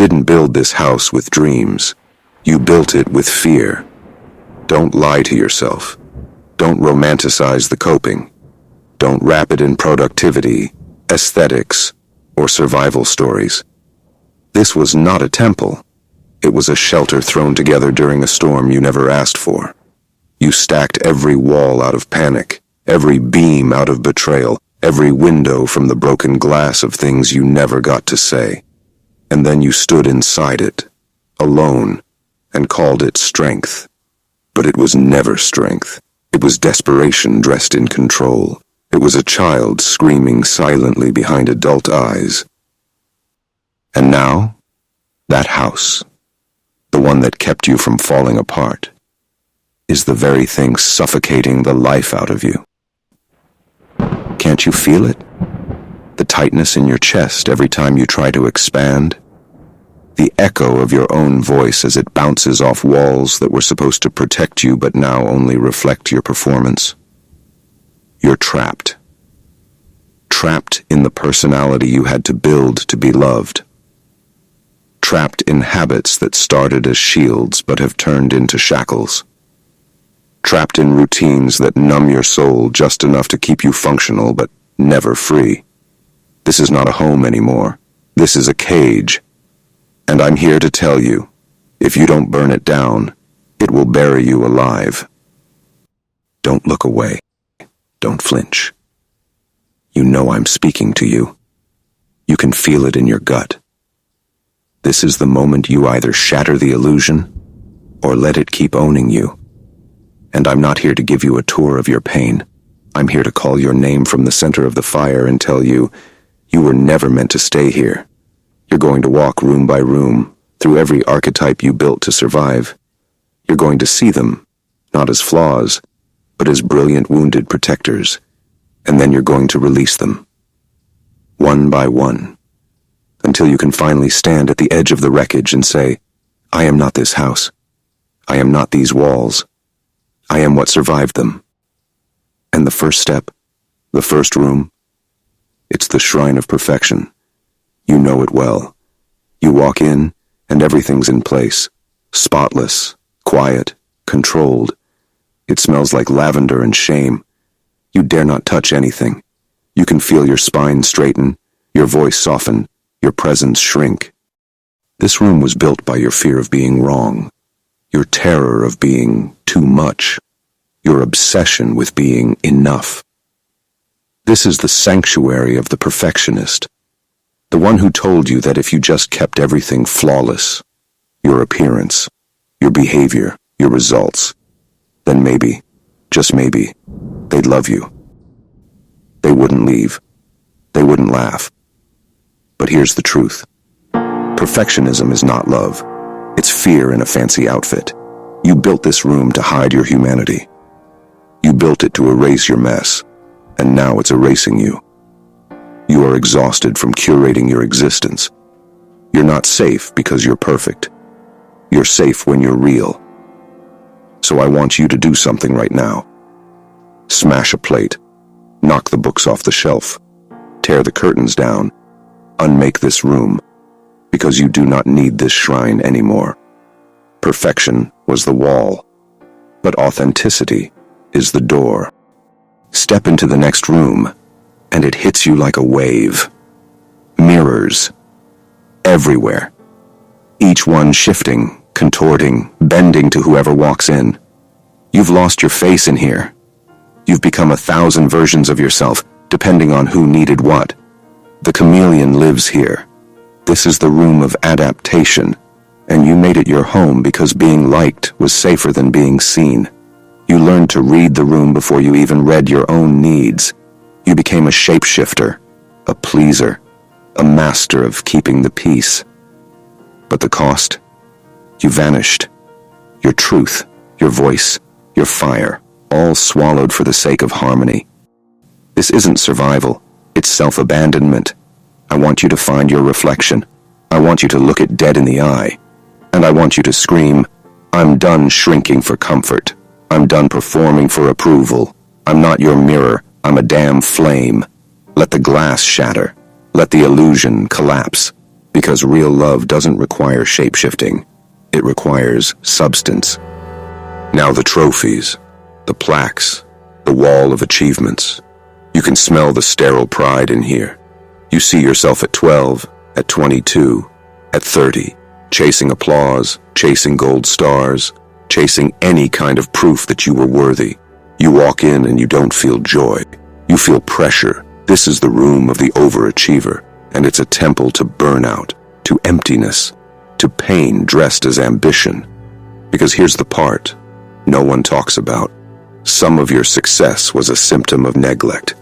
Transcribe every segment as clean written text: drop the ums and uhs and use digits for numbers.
didn't build this house with dreams. You built it with fear. Don't lie to yourself. Don't romanticize the coping. Don't wrap it in productivity, aesthetics, or survival stories. This was not a temple. It was a shelter thrown together during a storm you never asked for. You stacked every wall out of panic, every beam out of betrayal, every window from the broken glass of things you never got to say. And then you stood inside it, alone, and called it strength. But it was never strength. It was desperation dressed in control. It was a child screaming silently behind adult eyes. And now, that house, the one that kept you from falling apart, is the very thing suffocating the life out of you. Can't you feel it? The tightness in your chest every time you try to expand? The echo of your own voice as it bounces off walls that were supposed to protect you but now only reflect your performance? You're trapped. Trapped in the personality you had to build to be loved. Trapped in habits that started as shields but have turned into shackles. Trapped in routines that numb your soul just enough to keep you functional but never free. This is not a home anymore. This is a cage. And I'm here to tell you, if you don't burn it down, it will bury you alive. Don't look away. Don't flinch. You know I'm speaking to you. You can feel it in your gut. This is the moment you either shatter the illusion or let it keep owning you. And I'm not here to give you a tour of your pain. I'm here to call your name from the center of the fire and tell you, you were never meant to stay here. You're going to walk room by room, through every archetype you built to survive. You're going to see them, not as flaws, but as brilliant wounded protectors. And then you're going to release them. One by one. Until you can finally stand at the edge of the wreckage and say, I am not this house. I am not these walls. I am what survived them. And the first step, the first room, it's the shrine of perfection. You know it well. You walk in, and everything's in place. Spotless, quiet, controlled. It smells like lavender and shame. You dare not touch anything. You can feel your spine straighten, your voice soften, your presence shrink. This room was built by your fear of being wrong, your terror of being too much, your obsession with being enough. This is the sanctuary of the perfectionist, the one who told you that if you just kept everything flawless, your appearance, your behavior, your results, then maybe, just maybe, they'd love you. They wouldn't leave. They wouldn't laugh. But here's the truth. Perfectionism is not love. It's fear in a fancy outfit. You built this room to hide your humanity. You built it to erase your mess, and now it's erasing you. You are exhausted from curating your existence. You're not safe because you're perfect. You're safe when you're real. So I want you to do something right now. Smash a plate. Knock the books off the shelf. Tear the curtains down. Unmake this room. Because you do not need this shrine anymore. Perfection was the wall. But authenticity is the door. Step into the next room, and it hits you like a wave. Mirrors. Everywhere. Each one shifting, contorting, bending to whoever walks in. You've lost your face in here. You've become 1,000 versions of yourself, depending on who needed what. The chameleon lives here. This is the room of adaptation, and you made it your home because being liked was safer than being seen. You learned to read the room before you even read your own needs. You became a shapeshifter, a pleaser, a master of keeping the peace. But the cost? You vanished. Your truth, your voice, your fire, all swallowed for the sake of harmony. This isn't survival, it's self-abandonment. I want you to find your reflection. I want you to look it dead in the eye. And I want you to scream, I'm done shrinking for comfort. I'm done performing for approval. I'm not your mirror, I'm a damn flame. Let the glass shatter. Let the illusion collapse. Because real love doesn't require shape-shifting. It requires substance. Now the trophies, the plaques, the wall of achievements. You can smell the sterile pride in here. You see yourself at 12, at 22, at 30, chasing applause, chasing gold stars, chasing any kind of proof that you were worthy. You walk in and you don't feel joy. You feel pressure. This is the room of the overachiever, and it's a temple to burnout, to emptiness, to pain dressed as ambition. Because here's the part no one talks about. Some of your success was a symptom of neglect.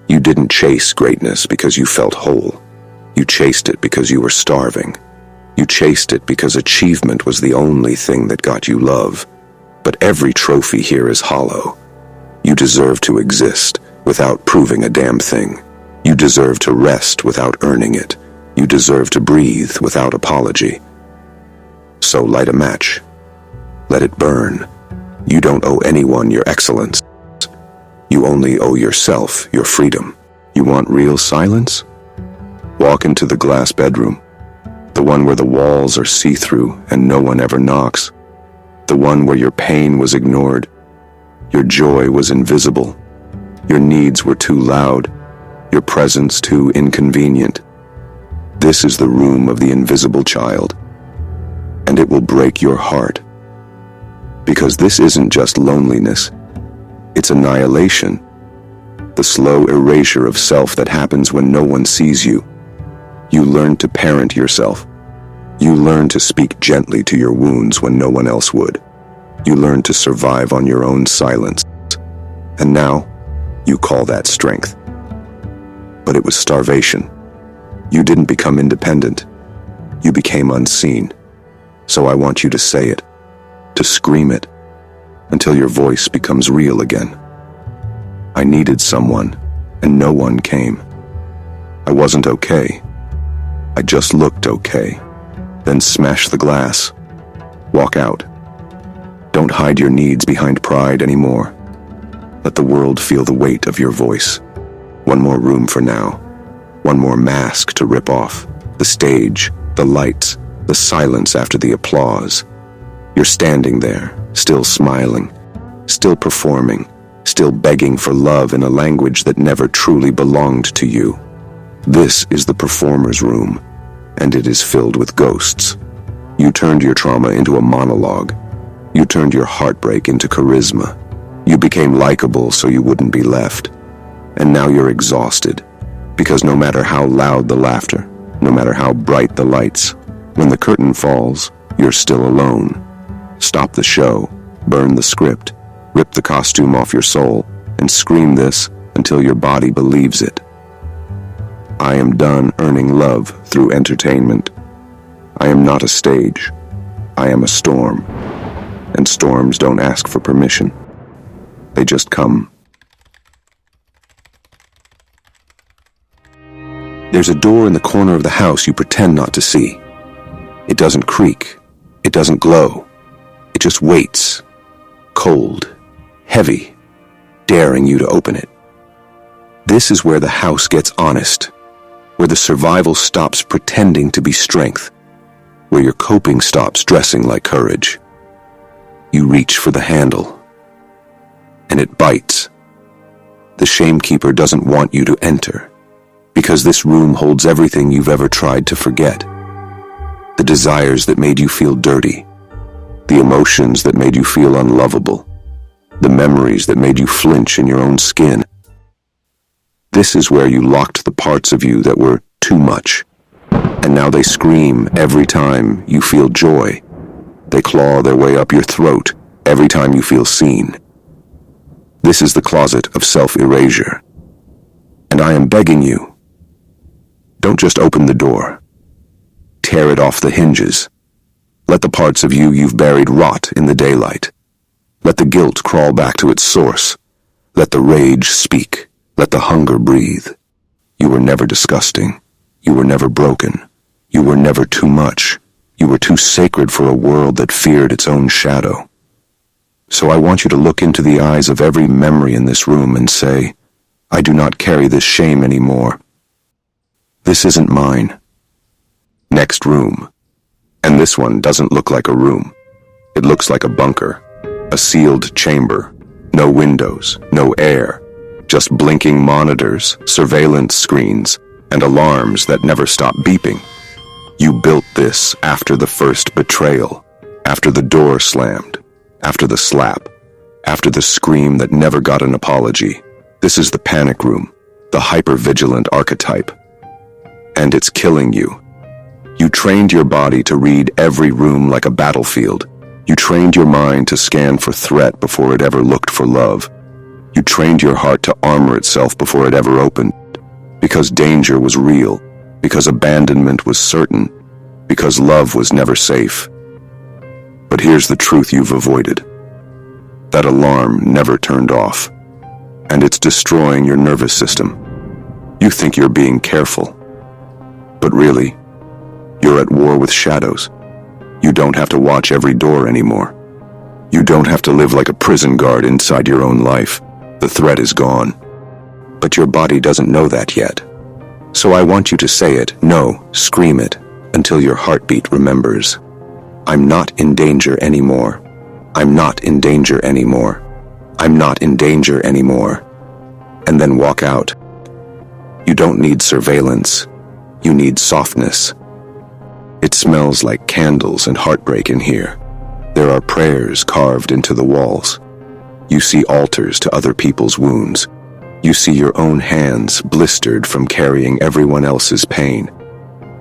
You didn't chase greatness because you felt whole. You chased it because you were starving. You chased it because achievement was the only thing that got you love. But every trophy here is hollow. You deserve to exist without proving a damn thing. You deserve to rest without earning it. You deserve to breathe without apology. So light a match. Let it burn. You don't owe anyone your excellence. You only owe yourself your freedom. You want real silence? Walk into the glass bedroom. The one where the walls are see-through and no one ever knocks. The one where your pain was ignored. Your joy was invisible. Your needs were too loud. Your presence too inconvenient. This is the room of the invisible child. And it will break your heart. Because this isn't just loneliness. It's annihilation. The slow erasure of self that happens when no one sees you. You learn to parent yourself. You learn to speak gently to your wounds when no one else would. You learn to survive on your own silence. And now, you call that strength. But it was starvation. You didn't become independent. You became unseen. So I want you to say it, to scream it, until your voice becomes real again. I needed someone, and no one came. I wasn't okay. I just looked okay. Then smash the glass. Walk out. Don't hide your needs behind pride anymore. Let the world feel the weight of your voice. One more room for now. One more mask to rip off. The stage, the lights, the silence after the applause. You're standing there, still smiling, still performing, still begging for love in a language that never truly belonged to you. This is the performer's room, and it is filled with ghosts. You turned your trauma into a monologue. You turned your heartbreak into charisma. You became likable so you wouldn't be left. And now you're exhausted, because no matter how loud the laughter, no matter how bright the lights, when the curtain falls, you're still alone. Stop the show, burn the script, rip the costume off your soul, and scream this until your body believes it. I am done earning love through entertainment. I am not a stage. I am a storm. And storms don't ask for permission. They just come. There's a door in the corner of the house you pretend not to see. It doesn't creak. It doesn't glow. It just waits. Cold. Heavy. Daring you to open it. This is where the house gets honest. Where the survival stops pretending to be strength. Where your coping stops dressing like courage. You reach for the handle. And it bites. The shamekeeper doesn't want you to enter. Because this room holds everything you've ever tried to forget. The desires that made you feel dirty. The emotions that made you feel unlovable. The memories that made you flinch in your own skin. This is where you locked the parts of you that were too much. And now they scream every time you feel joy. They claw their way up your throat every time you feel seen. This is the closet of self-erasure. And I am begging you, don't just open the door. Tear it off the hinges. Let the parts of you you've buried rot in the daylight. Let the guilt crawl back to its source. Let the rage speak. Let the hunger breathe. You were never disgusting. You were never broken. You were never too much. You were too sacred for a world that feared its own shadow. So I want you to look into the eyes of every memory in this room and say, I do not carry this shame anymore. This isn't mine. Next room. And this one doesn't look like a room. It looks like a bunker, a sealed chamber. No windows, no air, just blinking monitors, surveillance screens, and alarms that never stop beeping. You built this after the first betrayal, after the door slammed, after the slap, after the scream that never got an apology. This is the panic room, the hyper-vigilant archetype. And it's killing you. You trained your body to read every room like a battlefield. You trained your mind to scan for threat before it ever looked for love. You trained your heart to armor itself before it ever opened. Because danger was real. Because abandonment was certain. Because love was never safe. But here's the truth you've avoided. That alarm never turned off. And it's destroying your nervous system. You think you're being careful. But really, you're at war with shadows. You don't have to watch every door anymore. You don't have to live like a prison guard inside your own life. The threat is gone. But your body doesn't know that yet. So I want you to say it, no, scream it, until your heartbeat remembers. I'm not in danger anymore. I'm not in danger anymore. I'm not in danger anymore. And then walk out. You don't need surveillance. You need softness. It smells like candles and heartbreak in here. There are prayers carved into the walls. You see altars to other people's wounds. You see your own hands blistered from carrying everyone else's pain.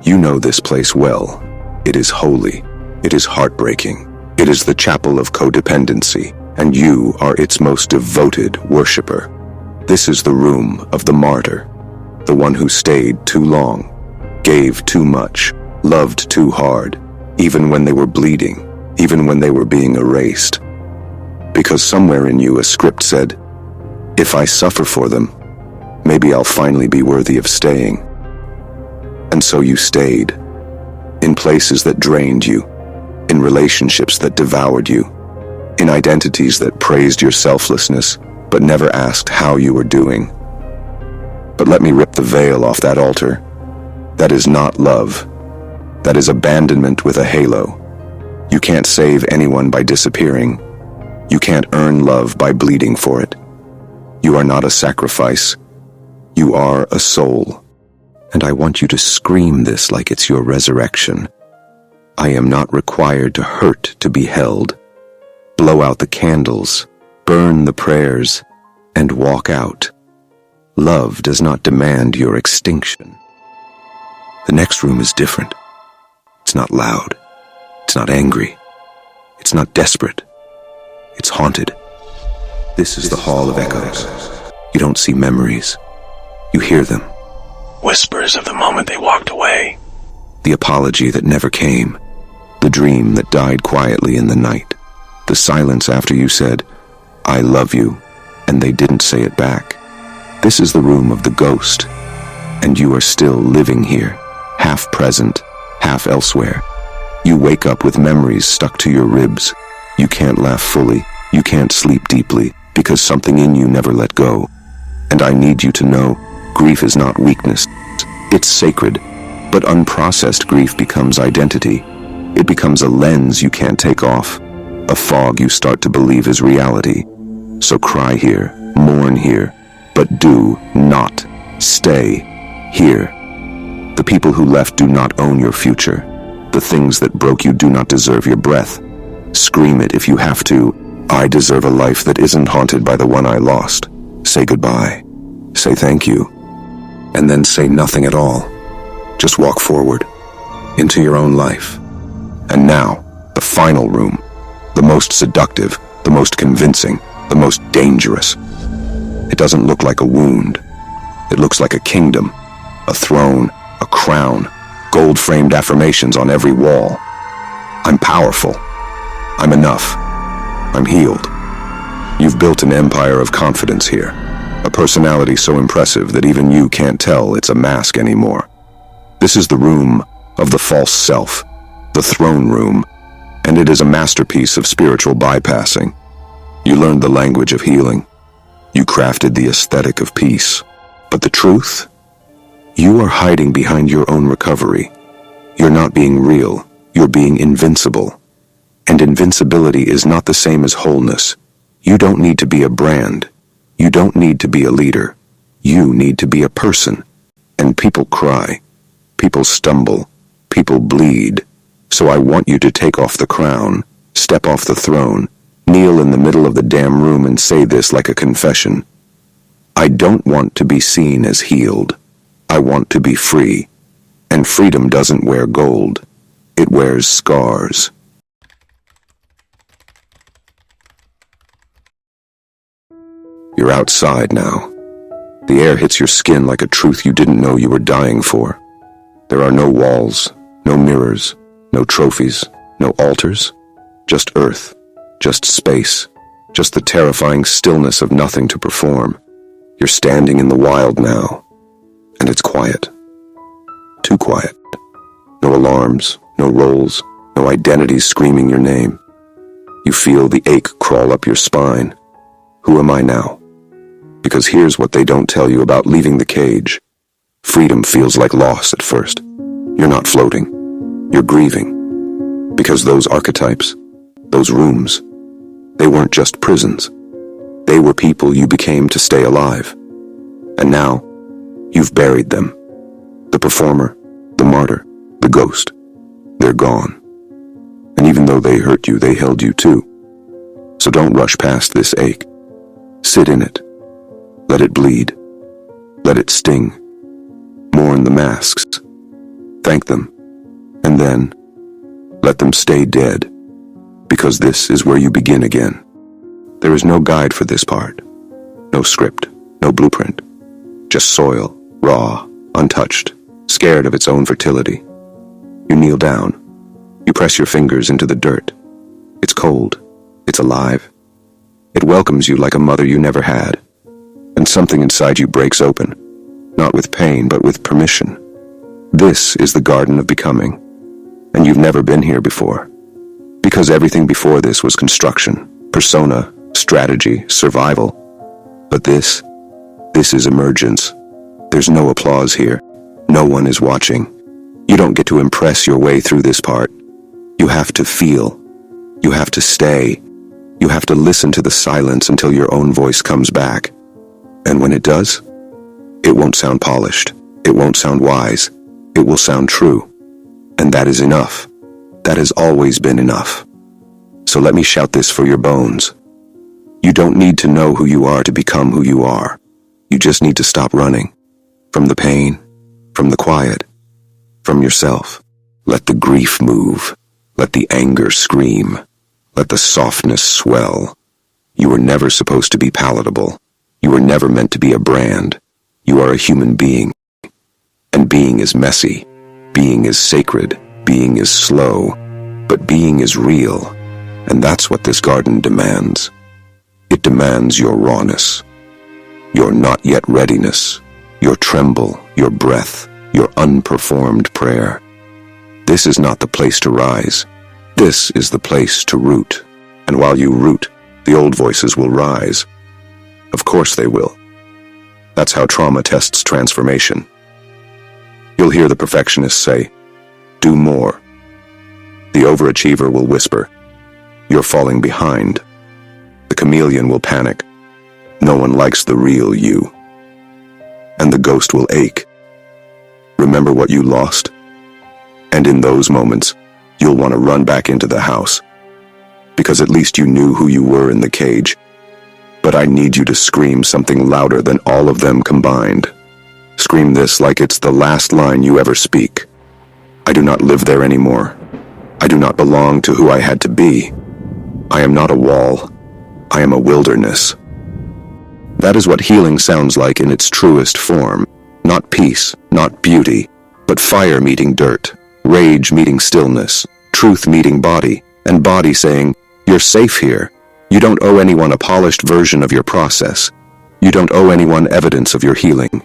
You know this place well. It is holy. It is heartbreaking. It is the chapel of codependency, and you are its most devoted worshiper. This is the room of the martyr, the one who stayed too long, gave too much, loved too hard, even when they were bleeding, even when they were being erased. Because somewhere in you a script said, if I suffer for them, maybe I'll finally be worthy of staying. And so you stayed, in places that drained you, in relationships that devoured you, in identities that praised your selflessness, but never asked how you were doing. But let me rip the veil off that altar. That is not love. That is abandonment with a halo. You can't save anyone by disappearing. You can't earn love by bleeding for it. You are not a sacrifice. You are a soul. And I want you to scream this like it's your resurrection. I am not required to hurt to be held. Blow out the candles, burn the prayers, and walk out. Love does not demand your extinction. The next room is different. It's not loud. It's not angry. It's not desperate. It's haunted. This is the Hall of Echoes. You don't see memories. You hear them. Whispers of the moment they walked away. The apology that never came. The dream that died quietly in the night. The silence after you said, I love you, and they didn't say it back. This is the room of the ghost, and you are still living here, half present, half elsewhere. You wake up with memories stuck to your ribs. You can't laugh fully, you can't sleep deeply, because something in you never let go. And I need you to know, grief is not weakness. It's sacred, but unprocessed grief becomes identity. It becomes a lens you can't take off, a fog you start to believe is reality. So cry here, mourn here, but do not stay here. The people who left do not own your future. The things that broke you do not deserve your breath. Scream it if you have to. I deserve a life that isn't haunted by the one I lost. Say goodbye. Say thank you. And then say nothing at all. Just walk forward, into your own life. And now, the final room. The most seductive, the most convincing, the most dangerous. It doesn't look like a wound. It looks like a kingdom, a throne, a crown, gold-framed affirmations on every wall. I'm powerful. I'm enough. I'm healed. You've built an empire of confidence here, a personality so impressive that even you can't tell it's a mask anymore. This is the room of the false self, the throne room, and it is a masterpiece of spiritual bypassing. You learned the language of healing. You crafted the aesthetic of peace. But the truth? You are hiding behind your own recovery. You're not being real, you're being invincible. And invincibility is not the same as wholeness. You don't need to be a brand. You don't need to be a leader. You need to be a person. And people cry. People stumble. People bleed. So I want you to take off the crown, step off the throne, kneel in the middle of the damn room and say this like a confession. I don't want to be seen as healed. I want to be free. And freedom doesn't wear gold. It wears scars. You're outside now. The air hits your skin like a truth you didn't know you were dying for. There are no walls, no mirrors, no trophies, no altars. Just earth, just space, just the terrifying stillness of nothing to perform. You're standing in the wild now, and it's quiet. Too quiet. No alarms, no roles, no identities screaming your name. You feel the ache crawl up your spine. Who am I now? Because here's what they don't tell you about leaving the cage. Freedom feels like loss at first. You're not floating. You're grieving. Because those archetypes, those rooms, they weren't just prisons. They were people you became to stay alive. And now, you've buried them. The performer, the martyr, the ghost. They're gone. And even though they hurt you, they held you too. So don't rush past this ache. Sit in it. Let it bleed. Let it sting. Mourn the masks. Thank them. And then, let them stay dead. Because this is where you begin again. There is no guide for this part. No script. No blueprint. Just soil, raw, untouched, scared of its own fertility. You kneel down. You press your fingers into the dirt. It's cold. It's alive. It welcomes you like a mother you never had. And something inside you breaks open, not with pain, but with permission. This is the garden of becoming, and you've never been here before. Because everything before this was construction, persona, strategy, survival. But this is emergence. There's no applause here. No one is watching. You don't get to impress your way through this part. You have to feel. You have to stay. You have to listen to the silence until your own voice comes back. And when it does, it won't sound polished. It won't sound wise. It will sound true. And that is enough. That has always been enough. So let me shout this for your bones. You don't need to know who you are to become who you are. You just need to stop running. From the pain, from the quiet, from yourself. Let the grief move. Let the anger scream. Let the softness swell. You were never supposed to be palatable. You were never meant to be a brand. You are a human being. And being is messy. Being is sacred. Being is slow. But being is real. And that's what this garden demands. It demands your rawness. Your not yet readiness. Your tremble. Your breath. Your unperformed prayer. This is not the place to rise. This is the place to root. And while you root, the old voices will rise. Of course they will. That's how trauma tests transformation. You'll hear the perfectionist say, "Do more." The overachiever will whisper, "You're falling behind." The chameleon will panic, "No one likes the real you." And the ghost will ache. Remember what you lost? And in those moments, you'll want to run back into the house. Because at least you knew who you were in the cage. But I need you to scream something louder than all of them combined. Scream this like it's the last line you ever speak. I do not live there anymore. I do not belong to who I had to be. I am not a wall. I am a wilderness. That is what healing sounds like in its truest form. Not peace, not beauty, but fire meeting dirt, rage meeting stillness, truth meeting body, and body saying, "You're safe here." You don't owe anyone a polished version of your process. You don't owe anyone evidence of your healing.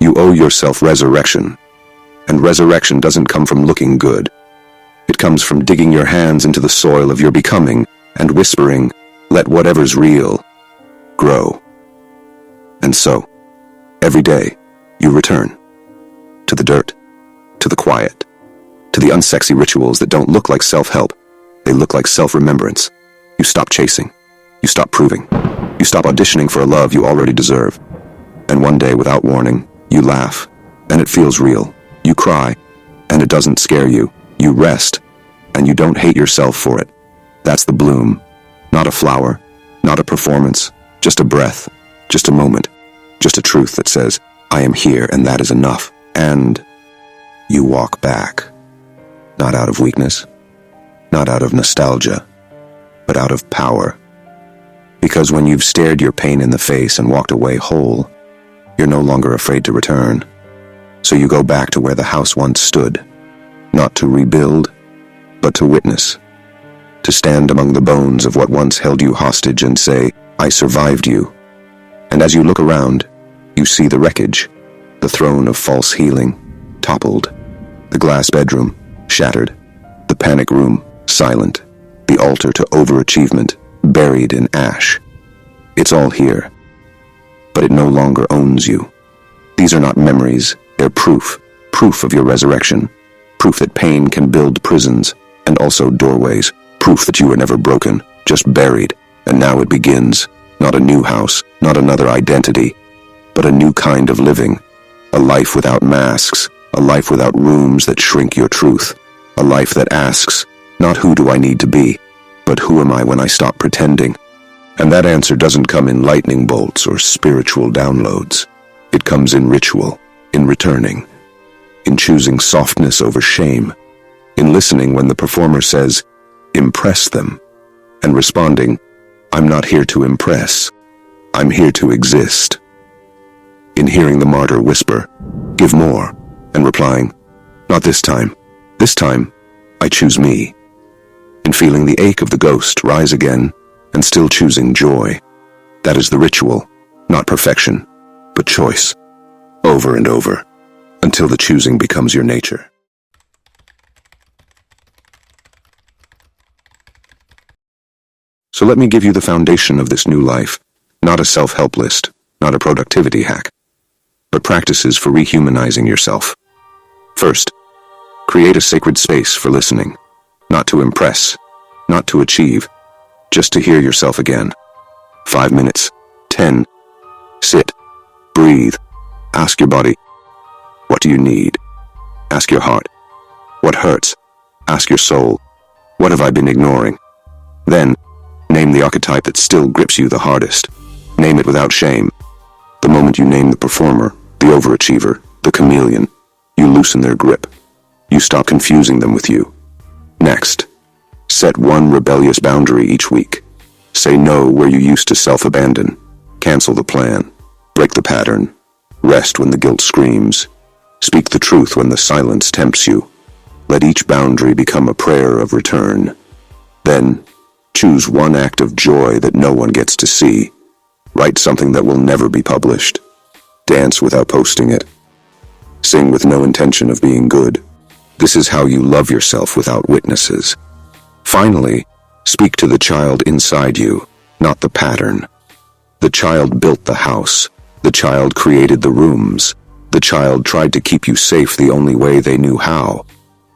You owe yourself resurrection. And resurrection doesn't come from looking good. It comes from digging your hands into the soil of your becoming and whispering, "Let whatever's real grow." And so, every day, you return to the dirt, to the quiet, to the unsexy rituals that don't look like self-help. They look like self-remembrance. You stop chasing. You stop proving. You stop auditioning for a love you already deserve. And one day, without warning, you laugh, and it feels real. You cry, and it doesn't scare you. You rest, and you don't hate yourself for it. That's the bloom. Not a flower, not a performance, just a breath, just a moment, just a truth that says, I am here and that is enough. And you walk back. Not out of weakness, not out of nostalgia, but out of power. Because when you've stared your pain in the face and walked away whole, you're no longer afraid to return. So you go back to where the house once stood, not to rebuild, but to witness, to stand among the bones of what once held you hostage and say, I survived you. And as you look around, you see the wreckage, the throne of false healing, toppled, the glass bedroom, shattered, the panic room, silent, the altar to overachievement, buried in ash. It's all here, but it no longer owns you. These are not memories, they're proof of your resurrection, proof that pain can build prisons and also doorways, proof that you were never broken, just buried, and now it begins, not a new house, not another identity, but a new kind of living, a life without masks, a life without rooms that shrink your truth, a life that asks, not who do I need to be, but who am I when I stop pretending? And that answer doesn't come in lightning bolts or spiritual downloads. It comes in ritual, in returning, in choosing softness over shame, in listening when the performer says, impress them, and responding, I'm not here to impress, I'm here to exist. In hearing the martyr whisper, give more, and replying, not this time I choose me. In feeling the ache of the ghost rise again, and still choosing joy. That is the ritual, not perfection, but choice, over and over, until the choosing becomes your nature. So let me give you the foundation of this new life, not a self-help list, not a productivity hack, but practices for rehumanizing yourself. First, create a sacred space for listening, not to impress, not to achieve, just to hear yourself again. 5 minutes, 10, sit, breathe, ask your body, what do you need? Ask your heart, what hurts? Ask your soul, what have I been ignoring? Then, name the archetype that still grips you the hardest. Name it without shame. The moment you name the performer, the overachiever, the chameleon, you loosen their grip. You stop confusing them with you. Next, set one rebellious boundary each week. Say no where you used to self-abandon. Cancel the plan. Break the pattern. Rest when the guilt screams. Speak the truth when the silence tempts you. Let each boundary become a prayer of return. Then, choose one act of joy that no one gets to see. Write something that will never be published. Dance without posting it. Sing with no intention of being good. This is how you love yourself without witnesses. Finally, speak to the child inside you, not the pattern. The child built the house. The child created the rooms. The child tried to keep you safe the only way they knew how.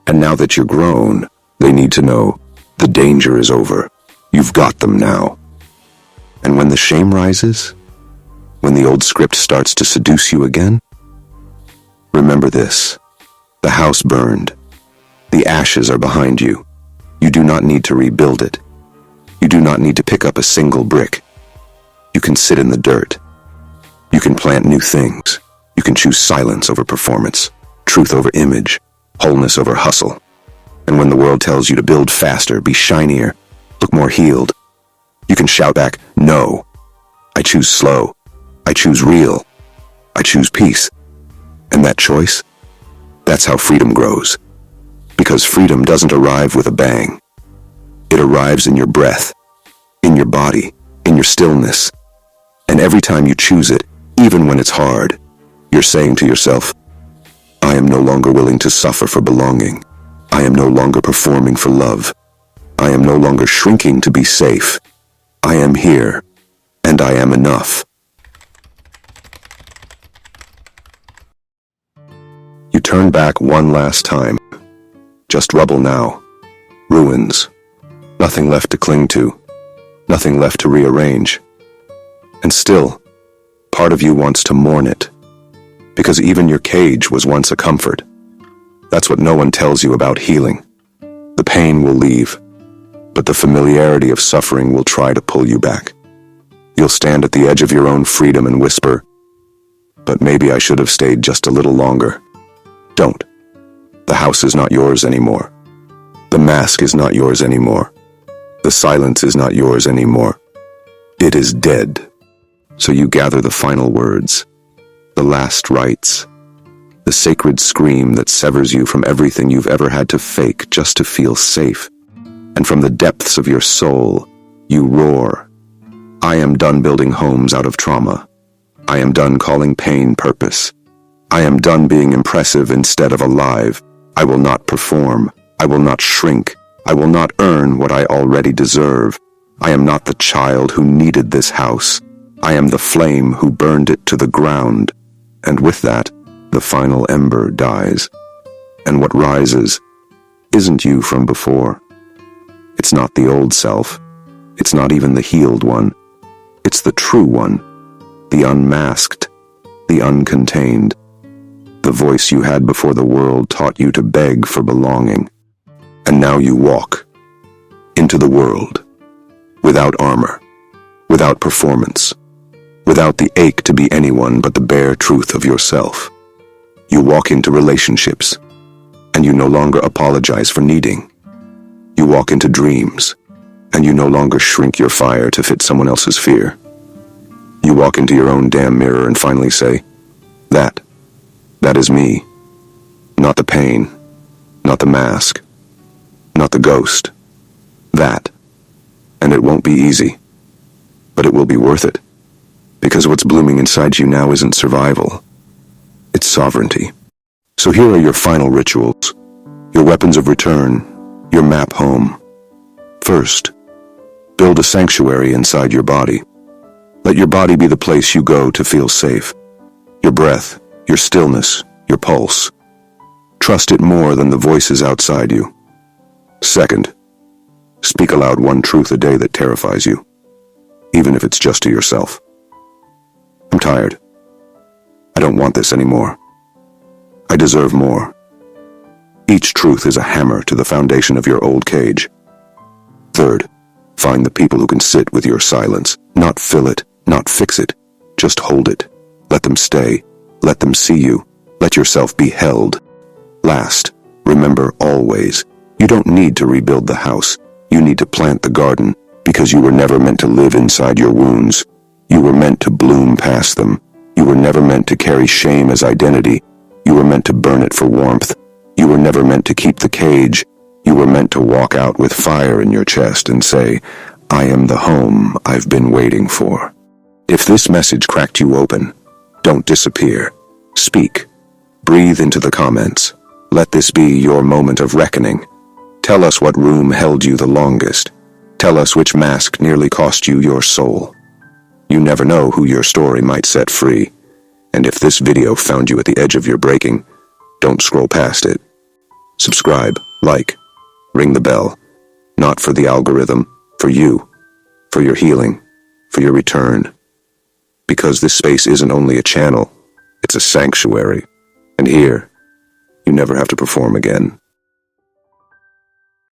And now that you're grown, they need to know the danger is over. You've got them now. And when the shame rises, when the old script starts to seduce you again, remember this. The house burned. The ashes are behind you. You do not need to rebuild it. You do not need to pick up a single brick. You can sit in the dirt. You can plant new things. You can choose silence over performance, truth over image, wholeness over hustle. And when the world tells you to build faster, be shinier, look more healed, you can shout back, no. I choose slow. I choose real. I choose peace. And that choice, that's how freedom grows. Because freedom doesn't arrive with a bang. It arrives in your breath, in your body, in your stillness. And every time you choose it, even when it's hard, you're saying to yourself, I am no longer willing to suffer for belonging. I am no longer performing for love. I am no longer shrinking to be safe. I am here, and I am enough. You turn back one last time. Just rubble now. Ruins. Nothing left to cling to. Nothing left to rearrange. And still, part of you wants to mourn it. Because even your cage was once a comfort. That's what no one tells you about healing. The pain will leave, but the familiarity of suffering will try to pull you back. You'll stand at the edge of your own freedom and whisper, "But maybe I should have stayed just a little longer." Don't. The house is not yours anymore. The mask is not yours anymore. The silence is not yours anymore. It is dead. So you gather the final words, the last rites, the sacred scream that severs you from everything you've ever had to fake just to feel safe. And from the depths of your soul, you roar, "I am done building homes out of trauma. I am done calling pain purpose. I am done being impressive instead of alive. I will not perform. I will not shrink. I will not earn what I already deserve. I am not the child who needed this house. I am the flame who burned it to the ground." And with that, the final ember dies. And what rises isn't you from before. It's not the old self. It's not even the healed one. It's the true one, the unmasked, the uncontained, the voice you had before the world taught you to beg for belonging. And now you walk into the world without armor, without performance, without the ache to be anyone but the bare truth of yourself. You walk into relationships, and you no longer apologize for needing. You walk into dreams, and you no longer shrink your fire to fit someone else's fear. You walk into your own damn mirror and finally say, that is me. Not the pain, not the mask, not the ghost. That. And it won't be easy, but it will be worth it. Because what's blooming inside you now isn't survival. It's sovereignty. So here are your final rituals, your weapons of return, your map home. First, build a sanctuary inside your body. Let your body be the place you go to feel safe. Your breath, your stillness, your pulse. Trust it more than the voices outside you. Second, speak aloud one truth a day that terrifies you, even if it's just to yourself. I'm tired. I don't want this anymore. I deserve more. Each truth is a hammer to the foundation of your old cage. Third, find the people who can sit with your silence, not fill it, not fix it, just hold it. Let them stay. Let them see you. Let yourself be held. Last, remember always, you don't need to rebuild the house. You need to plant the garden, because you were never meant to live inside your wounds. You were meant to bloom past them. You were never meant to carry shame as identity. You were meant to burn it for warmth. You were never meant to keep the cage. You were meant to walk out with fire in your chest and say, "I am the home I've been waiting for." If this message cracked you open, don't disappear. Speak. Breathe into the comments. Let this be your moment of reckoning. Tell us what room held you the longest. Tell us which mask nearly cost you your soul. You never know who your story might set free. And if this video found you at the edge of your breaking, don't scroll past it. Subscribe, like, ring the bell. Not for the algorithm, for you, for your healing, for your return. Because this space isn't only a channel, it's a sanctuary. And here, you never have to perform again.